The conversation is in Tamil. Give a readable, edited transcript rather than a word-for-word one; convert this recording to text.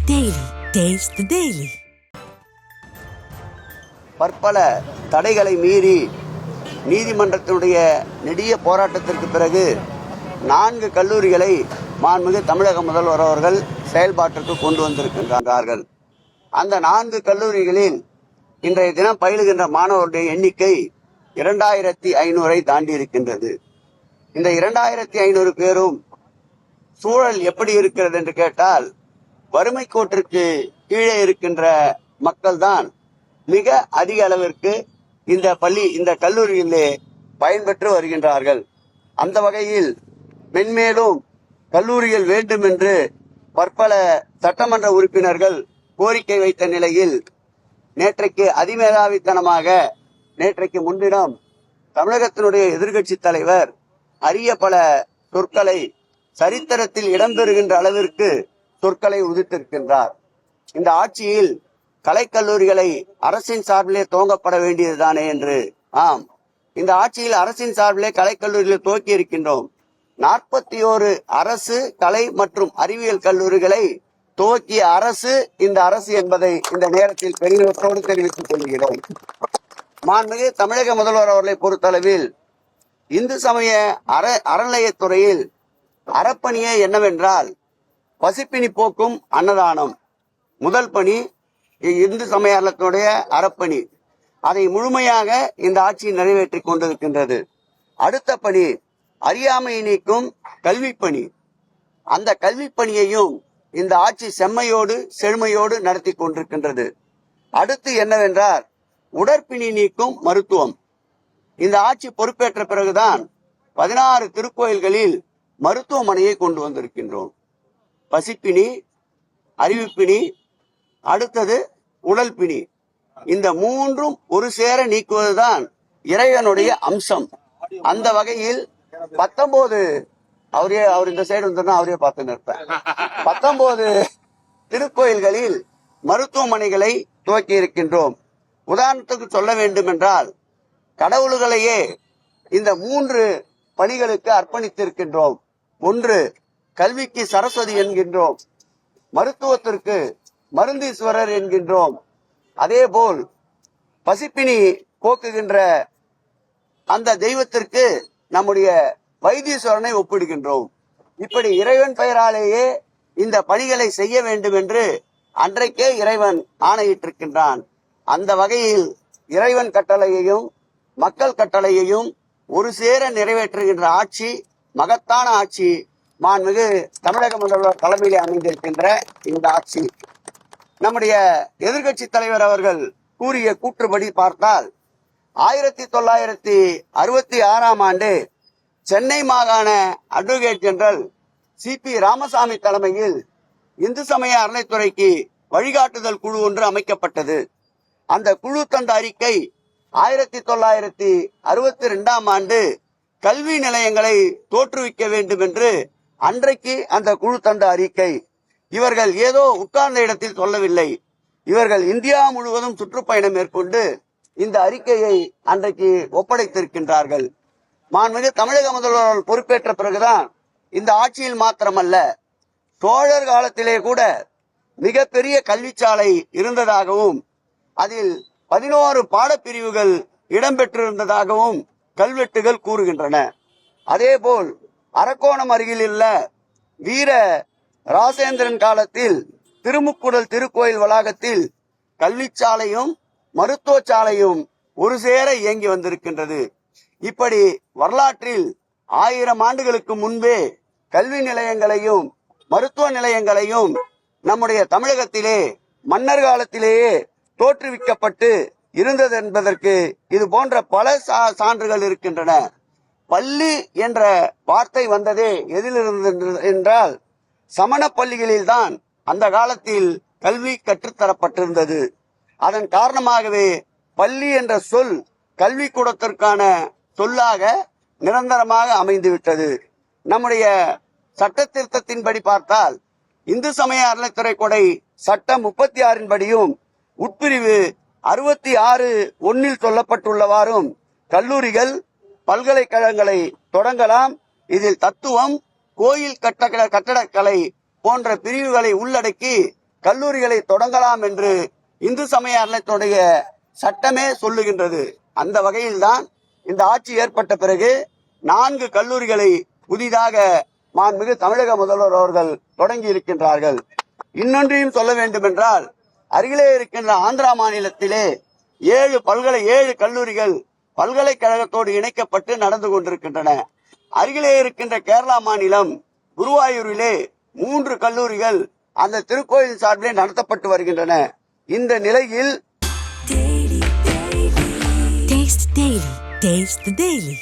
Daily. Taste the Daily. பற்பல தடைகளை மீறி நீதிமன்றத்தினுடைய நெடிய போராட்டத்திற்கு பிறகு 4 கல்லூரிகளை மாண்புமிகு தமிழக முதல்வர் அவர்கள் செயல்பாட்டிற்கு கொண்டு வந்திருக்கின்றார்கள். அந்த 4 கல்லூரிகளில் இன்றைய தினம் பயிலுகின்ற மாணவருடைய எண்ணிக்கை 2500 தாண்டி இருக்கின்றது. இந்த 2500 பேரும் சூழல் எப்படி இருக்கிறது என்று கேட்டால், வறுமை கோட்டிற்கு கீழே இருக்கின்ற மக்கள் தான் மிக அதிக அளவிற்கு இந்த கல்லூரியிலே பயன்பெற்று வருகின்றார்கள். அந்த வகையில் மென்மேலும் கல்லூரிகள் வேண்டும் என்று பற்பல சட்டமன்ற உறுப்பினர்கள் கோரிக்கை வைத்த நிலையில் நேற்றைக்கு அதிமேதாவித்தனமாக நேற்றைக்கு முன்தினம் தமிழகத்தினுடைய எதிர்க்கட்சி தலைவர் அரிய பல சொற்களை சரித்திரத்தில் இடம்பெறுகின்ற அளவிற்கு சொற்களை உதிர்த்திருக்கின்றார். இந்த ஆட்சியில் கலைக்கல்லூரிகளை அரசின் சார்பிலே துவங்கப்பட வேண்டியதுதானே என்று. ஆம், இந்த ஆட்சியில் அரசின் சார்பிலே கலைக்கல்லூரிகளை துவக்கி இருக்கின்றோம். 41 அரசு கலை மற்றும் அறிவியல் கல்லூரிகளை துவக்கிய அரசு இந்த அரசு என்பதை இந்த நேரத்தில் பெருமிதத்தோடு தெரிவித்துக் கொள்கிறோம். மாண்புமிகு தமிழக முதல்வர் அவர்களை பொறுத்தளவில் இந்து சமய அறநிலையத்துறையில் அறப்பணியே என்னவென்றால் பசிப்பினி போக்கும் அன்னதானம். முதல் பணி இந்து சமய அறநிலையத்துடைய அறப்பணி. அதை முழுமையாக இந்த ஆட்சி நிறைவேற்றி கொண்டிருக்கின்றது. அடுத்த பணி அறியாமை நீக்கும் கல்வி பணி. அந்த கல்வி பணியையும் இந்த ஆட்சி செம்மையோடு செழுமையோடு நடத்தி கொண்டிருக்கின்றது. அடுத்து என்னவென்றால் உடற்பிணி நீக்கும் மருத்துவம். இந்த ஆட்சி பொறுப்பேற்ற பிறகுதான் 16 திருக்கோயில்களில் மருத்துவமனையை கொண்டு வந்திருக்கின்றோம். பசிப்பிணி, அறிவுப்பிணி, அடுத்தது உடல் பிணி. இந்த 3ம் ஒரு சேர நீக்குவதுதான் இறைவனுடைய அம்சம். அந்த வகையில் 19 அவர் இந்த சைடு வந்தா அவரே பார்த்து நிற்பேன். 19 திருக்கோயில்களில் மருத்துவமனைகளை துவக்கி இருக்கின்றோம். உதாரணத்துக்கு சொல்ல வேண்டும் என்றால், கடவுள்களையே இந்த 3 பணிகளுக்கு அர்ப்பணித்திருக்கின்றோம். ஒன்று, கல்விக்கு சரஸ்வதி என்கின்றோம், மருத்துவத்திற்கு மருந்தீஸ்வரர் என்கின்றோம், அதேபோல் பசிப்பினி போக்குகின்ற அந்த தெய்வத்திற்கு நம்முடைய வைத்தீஸ்வரனை ஒப்பிடுகின்றோம். இப்படி இறைவன் பெயராலேயே இந்த பணிகளை செய்ய வேண்டும் என்று அன்றைக்கே இறைவன் ஆணையிட்டிருக்கின்றான். அந்த வகையில் இறைவன் கட்டளையையும் மக்கள் கட்டளையையும் ஒரு சேர நிறைவேற்றுகின்ற ஆட்சி, மகத்தான ஆட்சி மாண்புமிகு தமிழக முதல்வர் தலைமையிலே அமைந்திருக்கின்ற இந்த ஆட்சி. நம்முடைய எதிர்கட்சி தலைவர் அவர்கள் கூறிய கூற்றுப்படி பார்த்தால், 1966ஆம் ஆண்டு சென்னை மாகாண அட்வொகேட் ஜெனரல் CP ராமசாமி தலைமையில் இந்து சமய அறநிலையத்துறைக்கு வழிகாட்டுதல் குழு ஒன்று அமைக்கப்பட்டது. அந்த குழு தந்த அறிக்கை 1962ஆம் ஆண்டு கல்வி நிலையங்களை தோற்றுவிக்க வேண்டும் என்று அன்றைக்கு அந்த குழு தந்த அறிக்கை. இவர்கள் ஏதோ உட்கார்ந்த இடத்தில் சொல்லவில்லை. இவர்கள் இந்தியா முழுவதும் சுற்றுப்பயணம் மேற்கொண்டு இந்த அறிக்கையை அன்றைக்கு ஒப்படைத்திருக்கின்றார்கள். மாண்புமிகு தமிழக முதல்வர் பொறுப்பேற்ற பிறகுதான் இந்த ஆட்சியில் மாத்திரமல்ல, சோழர் காலத்திலே கூட மிகப்பெரிய கல்விச்சாலை இருந்ததாகவும் அதில் 11 பாடப்பிரிவுகள் இடம்பெற்றிருந்ததாகவும் கல்வெட்டுகள் கூறுகின்றன. அதேபோல் அரக்கோணம் அருகில் உள்ள வீர ராசேந்திரன் காலத்தில் திருமுக்குடல் திருக்கோயில் வளாகத்தில் கல்விச்சாலையும் மருத்துவ சாலையும் ஒரு சேர இயங்கி வந்திருக்கின்றது. இப்படி வரலாற்றில் 1000 ஆண்டுகளுக்கு முன்பே கல்வி நிலையங்களையும் மருத்துவ நிலையங்களையும் நம்முடைய தமிழகத்திலே மன்னர் காலத்திலேயே தோற்றுவிக்கப்பட்டு இருந்தது என்பதற்கு இது போன்ற பல சான்றுகள் இருக்கின்றன. பள்ளி என்ற வார்த்தை வந்ததே எதிலிருந்து என்றால், சமண பள்ளிகளில் தான் அந்த காலத்தில் கல்வி கற்றுத்தரப்பட்டிருந்தது. அதன் காரணமாகவே பள்ளி என்ற சொல் கல்வி கூடத்திற்கான சொல்லாக நிரந்தரமாக அமைந்துவிட்டது. நம்முடைய சட்ட திருத்தத்தின்படி பார்த்தால், இந்து சமய அறநிலையத்துறை கொடை சட்டம் 36 படியும் உட்பிரிவு 66(1) சொல்லப்பட்டுள்ளவாறும் கல்லூரிகள் பல்கலைக்கழகங்களை தொடங்கலாம். இதில் தத்துவம், கோயில் கட்டடக்கலை போன்ற பிரிவுகளை உள்ளடக்கி கல்லூரிகளை தொடங்கலாம் என்று இந்து சமய அறநிலையத்துடைய சட்டமே சொல்லுகின்றது. அந்த வகையில்தான் இந்த ஆட்சி ஏற்பட்ட பிறகு 4 கல்லூரிகளை புதிதாக மாண்புமிகு தமிழக முதல்வர் அவர்கள் தொடங்கி இருக்கின்றார்கள். இன்னொன்றையும் சொல்ல வேண்டும் என்றால், அருகிலே இருக்கின்ற ஆந்திரா மாநிலத்திலே 7 கல்லூரிகள் பல்கலைக்கழகத்தோடு இணைக்கப்பட்டு நடந்து கொண்டிருக்கின்றன. அருகிலே இருக்கின்ற கேரளா மாநிலம் குருவாயூரிலே 3 கல்லூரிகள் அந்த திருக்கோயில் சார்பிலே நடத்தப்பட்டு வருகின்றன. இந்த நிலையில் Taste the Daily.